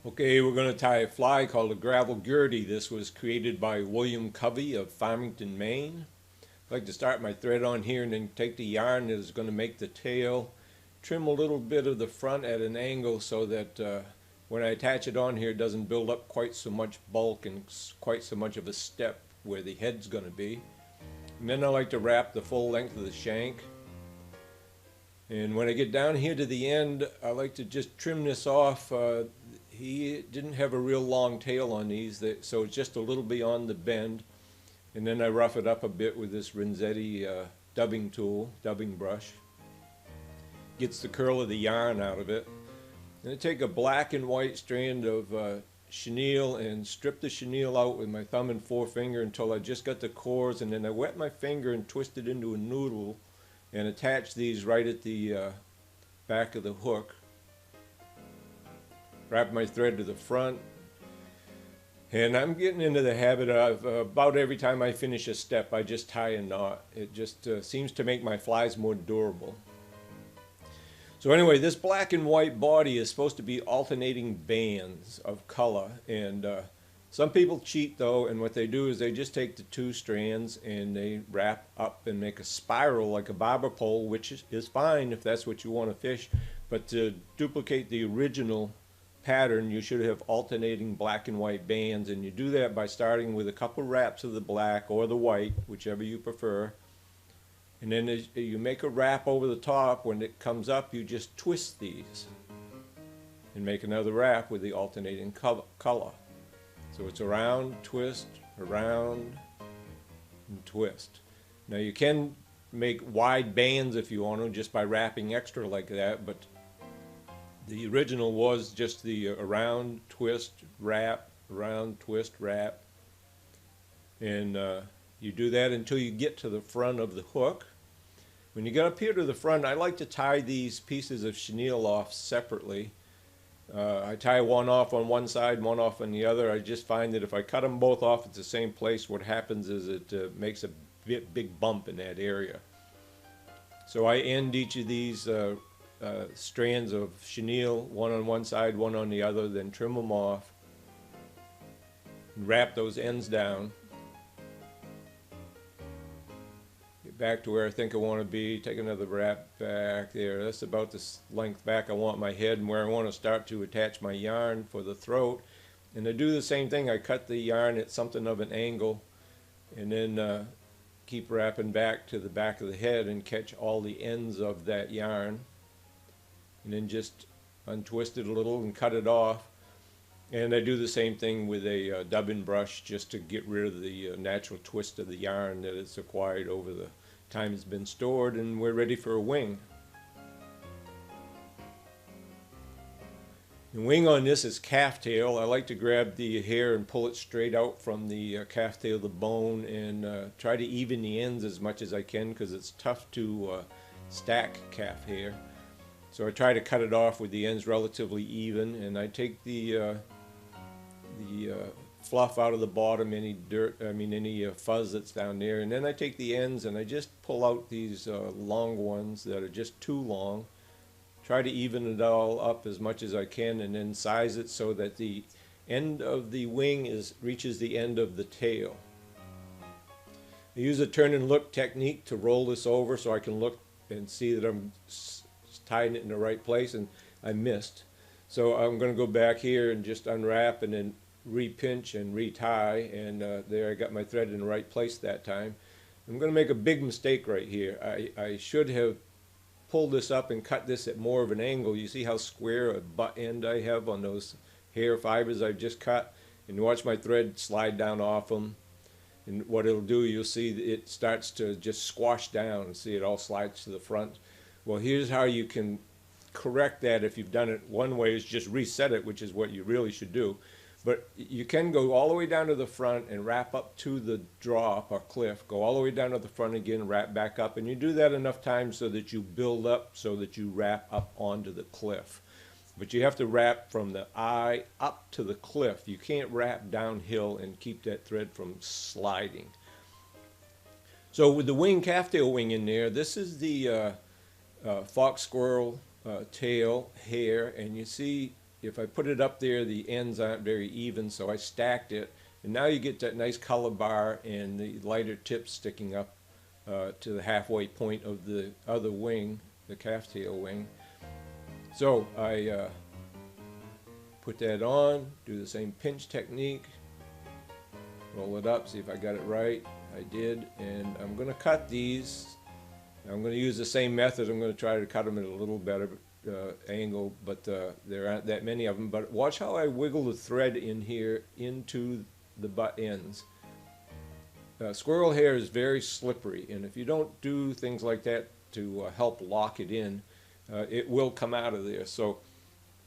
Okay, we're going to tie a fly called a Gravel Gertie. This was created by Bill Covey of Farmington, Maine. I'd like to start my thread on here and then take the yarn that is going to make the tail, trim a little bit of the front at an angle so that when I attach it on here it doesn't build up quite so much bulk and quite so much of a step where the head's going to be. And then I like to wrap the full length of the shank. And when I get down here to the end, I like to just trim this off. He didn't have a real long tail on these, so it's just a little beyond the bend. And then I rough it up a bit with this Renzetti dubbing tool, dubbing brush. Gets the curl of the yarn out of it. And I take a black and white strand of chenille and strip the chenille out with my thumb and forefinger until I just got the cores, and then I wet my finger and twist it into a noodle and attach these right at the back of the hook. Wrap my thread to the front, and I'm getting into the habit of about every time I finish a step I just tie a knot. It just seems to make my flies more durable. So anyway, this black and white body is supposed to be alternating bands of color, and some people cheat though, and what they do is they just take the two strands and they wrap up and make a spiral like a barber pole, which is fine if that's what you want to fish, but to duplicate the original pattern you should have alternating black and white bands, and you do that by starting with a couple wraps of the black or the white, whichever you prefer, and then as you make a wrap over the top. When it comes up you just twist these and make another wrap with the alternating color. So it's around, twist, around, and twist. Now you can make wide bands if you want to just by wrapping extra like that, but the original was just the around, twist, wrap, around, twist, wrap. And you do that until you get to the front of the hook. When you get up here to the front, I like to tie these pieces of chenille off separately. I tie one off on one side, one off on the other. I just find that if I cut them both off at the same place, what happens is it makes a big bump in that area. So I end each of these strands of chenille, one on one side, one on the other, then trim them off, and wrap those ends down. Get back to where I think I want to be, take another wrap back there. That's about the length back I want my head and where I want to start to attach my yarn for the throat. And I do the same thing. I cut the yarn at something of an angle and then keep wrapping back to the back of the head and catch all the ends of that yarn, and then just untwist it a little and cut it off. And I do the same thing with a dubbing brush just to get rid of the natural twist of the yarn that it's acquired over the time it's been stored, and we're ready for a wing. The wing on this is calf tail. I like to grab the hair and pull it straight out from the calf tail, the bone, and try to even the ends as much as I can because it's tough to stack calf hair. So I try to cut it off with the ends relatively even, and I take the fluff out of the bottom, any dirt, any fuzz that's down there, and then I take the ends and I just pull out these long ones that are just too long. Try to even it all up as much as I can, and then size it so that the end of the wing reaches the end of the tail. I use a turn and look technique to roll this over so I can look and see that I'm tying it in the right place, and I missed. So I'm going to go back here and just unwrap and then repinch and retie, and there I got my thread in the right place that time. I'm going to make a big mistake right here. I should have pulled this up and cut this at more of an angle. You see how square a butt end I have on those hair fibers I've just cut, and watch my thread slide down off them. And what it'll do, you'll see it starts to just squash down. See, it all slides to the front. Well, here's how you can correct that. If you've done it one way, is just reset it, which is what you really should do. But you can go all the way down to the front and wrap up to the drop or cliff, go all the way down to the front again, wrap back up, and you do that enough times so that you build up, so that you wrap up onto the cliff. But you have to wrap from the eye up to the cliff. You can't wrap downhill and keep that thread from sliding. So with the wing, calf tail wing in there, this is the fox squirrel tail hair, and you see if I put it up there, the ends aren't very even, so I stacked it. And now you get that nice color bar and the lighter tip sticking up to the halfway point of the other wing, the calf tail wing. So I put that on, do the same pinch technique, roll it up, see if I got it right. I did, and I'm going to cut these. I'm going to use the same method. I'm going to try to cut them at a little better angle, but there aren't that many of them. But watch how I wiggle the thread in here into the butt ends. Squirrel hair is very slippery, and if you don't do things like that to help lock it in, it will come out of there. So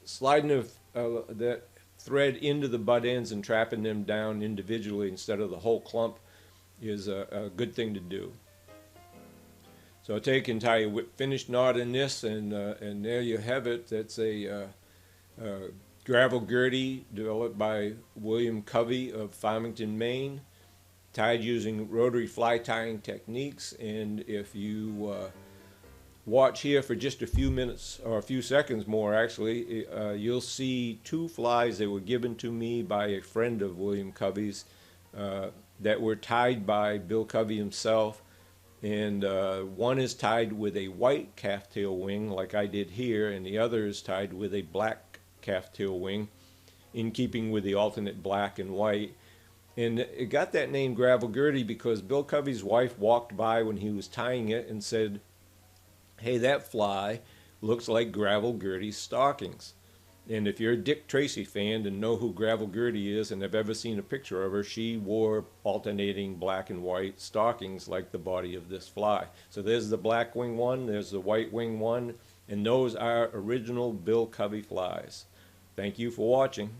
sliding that thread into the butt ends and trapping them down individually instead of the whole clump is a good thing to do. So I'll take and tie a finished knot in this, and there you have it. That's a Gravel Gertie developed by William Covey of Farmington, Maine, tied using rotary fly tying techniques. And if you watch here for just a few minutes, or a few seconds more actually, you'll see two flies that were given to me by a friend of William Covey's that were tied by Bill Covey himself. And one is tied with a white calf tail wing like I did here, and the other is tied with a black calf tail wing, in keeping with the alternate black and white. And it got that name Gravel Gertie because Bill Covey's wife walked by when he was tying it and said, "Hey, that fly looks like Gravel Gertie's stockings." And if you're a Dick Tracy fan and know who Gravel Gertie is and have ever seen a picture of her, she wore alternating black and white stockings like the body of this fly. So there's the black wing one, there's the white wing one, and those are original Bill Covey flies. Thank you for watching.